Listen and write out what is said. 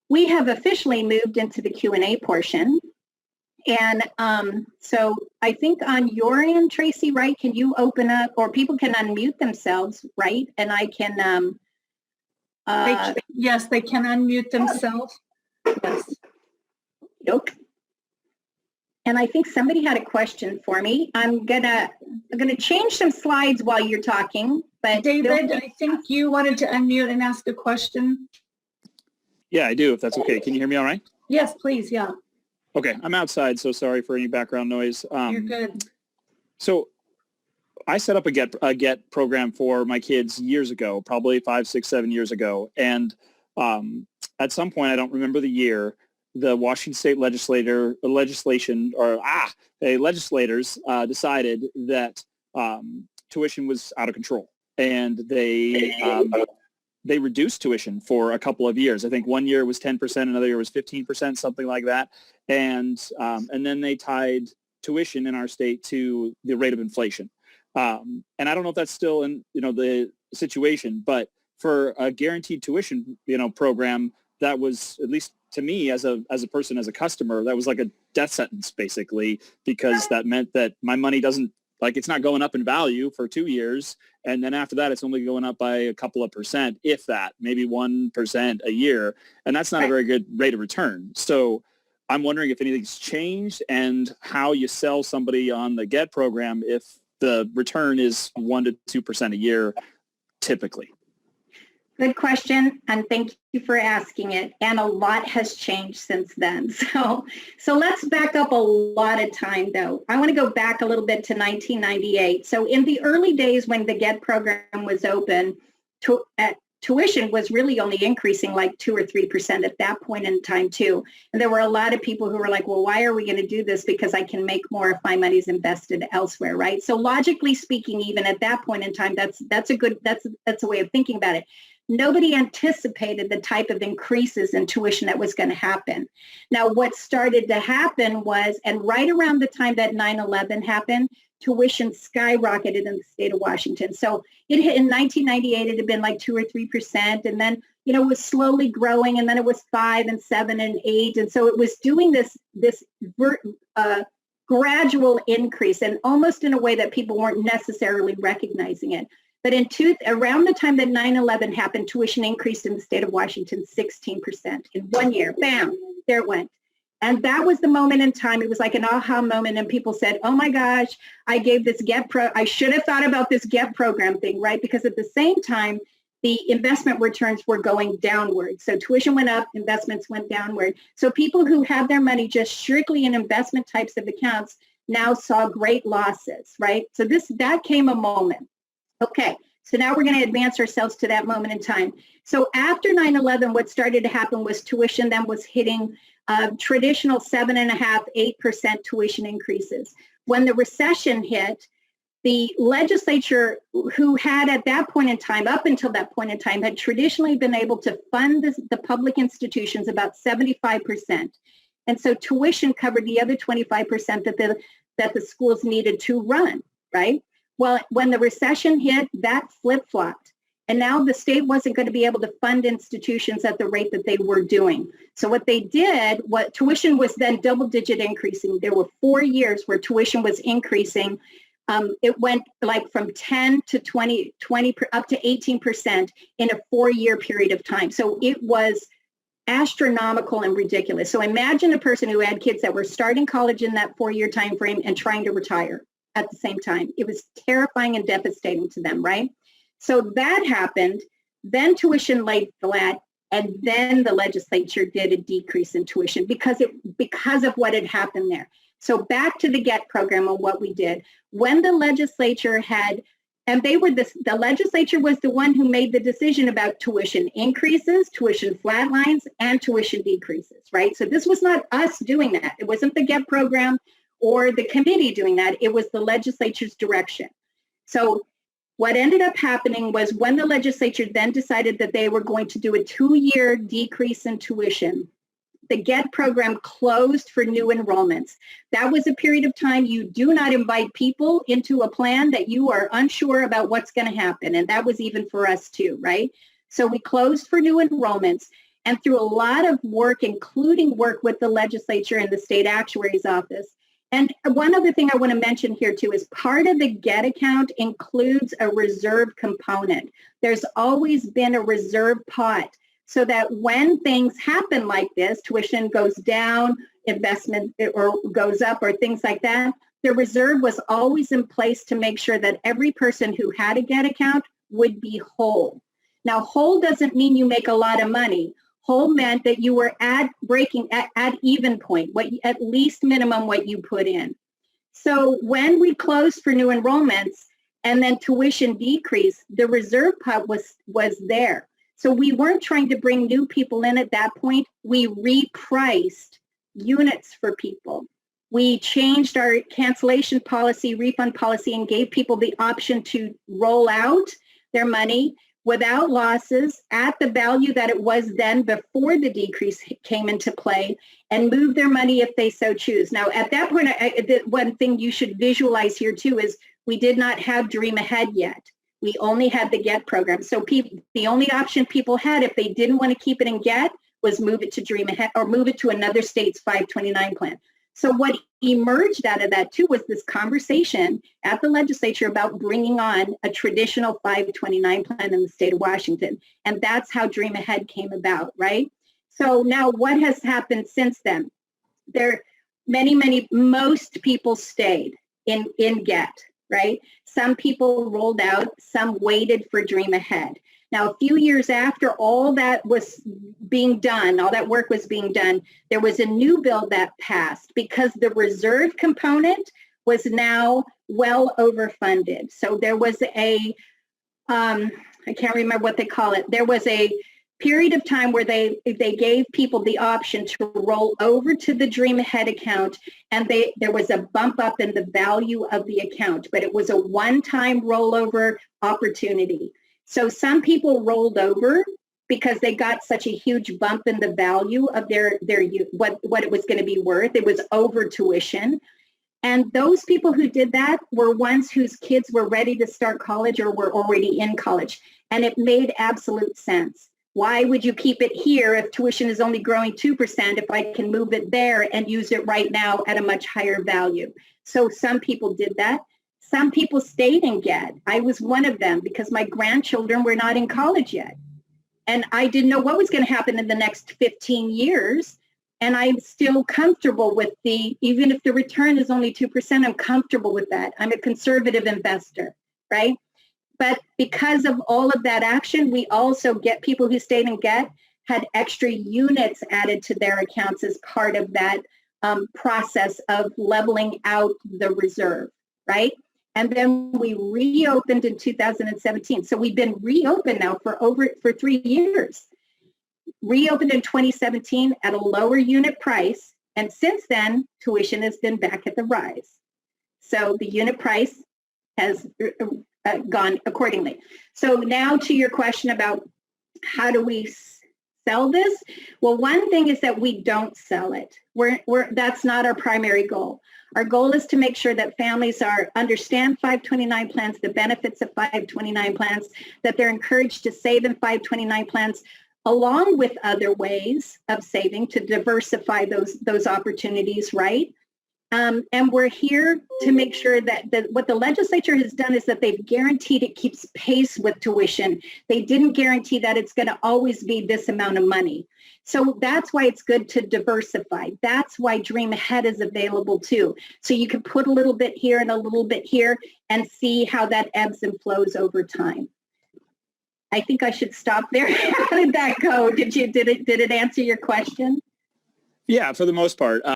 we have officially moved into the Q&A portion. And so I think on your end, Tracy, right, can you open up, or people can unmute themselves, right? And I can... yes, they can unmute themselves. Yes. Nope. And I think somebody had a question for me. I'm gonna change some slides while you're talking. But David, I think you wanted to unmute and ask a question. Yeah, I do, if that's okay. Can you hear me all right? Yes, please, yeah. Okay, I'm outside, so sorry for any background noise. You're good. So I set up a Get program for my kids years ago, probably 5, 6, 7 years ago. And at some point, I don't remember the year, the Washington State legislators decided that tuition was out of control. And they reduced tuition for a couple of years. I think one year was 10%, another year was 15%, something like that. And then they tied tuition in our state to the rate of inflation. And I don't know if that's still in the situation, but for a guaranteed tuition program, that was, at least to me as a person, as a customer, that was like a death sentence basically, because that meant that my money doesn't, like, it's not going up in value for 2 years. And then after that, it's only going up by a couple of percent, if that, maybe 1% a year. And that's not a very good rate of return. So I'm wondering if anything's changed and how you sell somebody on the Get program if the return is 1 to 2% a year, typically. Good question, and thank you for asking it. And a lot has changed since then. So let's back up a lot of time, though. I want to go back a little bit to 1998. So in the early days when the Get program was open, tuition was really only increasing like 2 or 3% at that point in time, too. And there were a lot of people who were like, well, why are we going to do this? Because I can make more if my money's invested elsewhere, right? So logically speaking, even at that point in time, that's a way of thinking about it. Nobody anticipated the type of increases in tuition that was going to happen. Now, what started to happen was, and right around the time that 9/11 happened, tuition skyrocketed in the state of Washington. So it hit in 1998, it had been like 2 or 3%, and then it was slowly growing, and then it was 5 and 7 and 8, and so it was doing this gradual increase, and almost in a way that people weren't necessarily recognizing it. But around the time that 9/11 happened, tuition increased in the state of Washington 16% in 1 year. Bam, there it went. And that was the moment in time. It was like an aha moment, and people said, oh my gosh, I should have thought about this Get program thing, right? Because at the same time, the investment returns were going downward. So tuition went up, investments went downward. So people who had their money just strictly in investment types of accounts now saw great losses, right? So that came a moment. Okay, so now we're going to advance ourselves to that moment in time. So after 9/11, what started to happen was tuition then was hitting traditional 7.5%, 8% tuition increases. When the recession hit, the legislature, who had at that point in time, up until that point in time, had traditionally been able to fund the public institutions about 75%. And so tuition covered the other 25% that the schools needed to run, right? Well, when the recession hit, that flip-flopped. And now the state wasn't going to be able to fund institutions at the rate that they were doing. So what they did, tuition was then double-digit increasing. There were 4 years where tuition was increasing. It went like from 10 to 20 up to 18% in a 4-year period of time. So it was astronomical and ridiculous. So imagine a person who had kids that were starting college in that 4-year time frame and trying to retire at the same time. It was terrifying and devastating to them, right? So that happened, then tuition laid flat, and then the legislature did a decrease in tuition because of what had happened there. So back to the Get program and what we did. When the legislature the legislature was the one who made the decision about tuition increases, tuition flatlines, and tuition decreases, right? So this was not us doing that. It wasn't the Get program or the committee doing that. It was the legislature's direction. So what ended up happening was when the legislature then decided that they were going to do a 2-year decrease in tuition, the Get program closed for new enrollments. That was a period of time you do not invite people into a plan that you are unsure about what's going to happen. And that was even for us too, right? So we closed for new enrollments. And through a lot of work, including work with the legislature and the state actuary's office. And one other thing I want to mention here too is part of the GET account includes a reserve component. There's always been a reserve pot so that when things happen like this, tuition goes down, investment or goes up or things like that, the reserve was always in place to make sure that every person who had a GET account would be whole. Now, whole doesn't mean you make a lot of money. Whole meant that you were at even point, at least minimum what you put in. So when we closed for new enrollments and then tuition decreased, the reserve pot was there. So we weren't trying to bring new people in at that point. We repriced units for people. We changed our cancellation policy, refund policy, and gave people the option to roll out their money without losses at the value that it was then before the decrease came into play and move their money if they so choose. Now, at that point, the one thing you should visualize here too is we did not have Dream Ahead yet. We only had the GET program. So the only option people had if they didn't want to keep it in GET was move it to Dream Ahead or move it to another state's 529 plan. So what emerged out of that too was this conversation at the legislature about bringing on a traditional 529 plan in the state of Washington. And that's how Dream Ahead came about, right? So now what has happened since then? Most people stayed in GET, right? Some people rolled out, some waited for Dream Ahead. Now, a few years after all that was being done, all that work was being done, there was a new bill that passed because the reserve component was now well overfunded. So there was I can't remember what they call it. There was a period of time where they gave people the option to roll over to the Dream Ahead account, and there was a bump up in the value of the account, but it was a one-time rollover opportunity. So some people rolled over because they got such a huge bump in the value of what it was going to be worth. It was over tuition. And those people who did that were ones whose kids were ready to start college or were already in college. And it made absolute sense. Why would you keep it here if tuition is only growing 2% if I can move it there and use it right now at a much higher value? So some people did that. Some people stayed in GET. I was one of them because my grandchildren were not in college yet. And I didn't know what was going to happen in the next 15 years. And I'm still comfortable with even if the return is only 2%, I'm comfortable with that. I'm a conservative investor, right? But because of all of that action, we also get people who stayed in GET had extra units added to their accounts as part of that process of leveling out the reserve, right? And then we reopened in 2017. So we've been reopened now for 3 years. Reopened in 2017 at a lower unit price. And since then, tuition has been back at the rise. So the unit price has gone accordingly. So now to your question about how do we sell this? Well, one thing is that we don't sell it. That's not our primary goal. Our goal is to make sure that families understand 529 plans, the benefits of 529 plans, that they're encouraged to save in 529 plans, along with other ways of saving to diversify those opportunities, right? And we're here to make sure that what the legislature has done is that they've guaranteed it keeps pace with tuition. They didn't guarantee that it's going to always be this amount of money. So that's why it's good to diversify. That's why Dream Ahead is available too. So you can put a little bit here and a little bit here and see how that ebbs and flows over time. I think I should stop there. How did that go? Did it answer your question? Yeah, for the most part.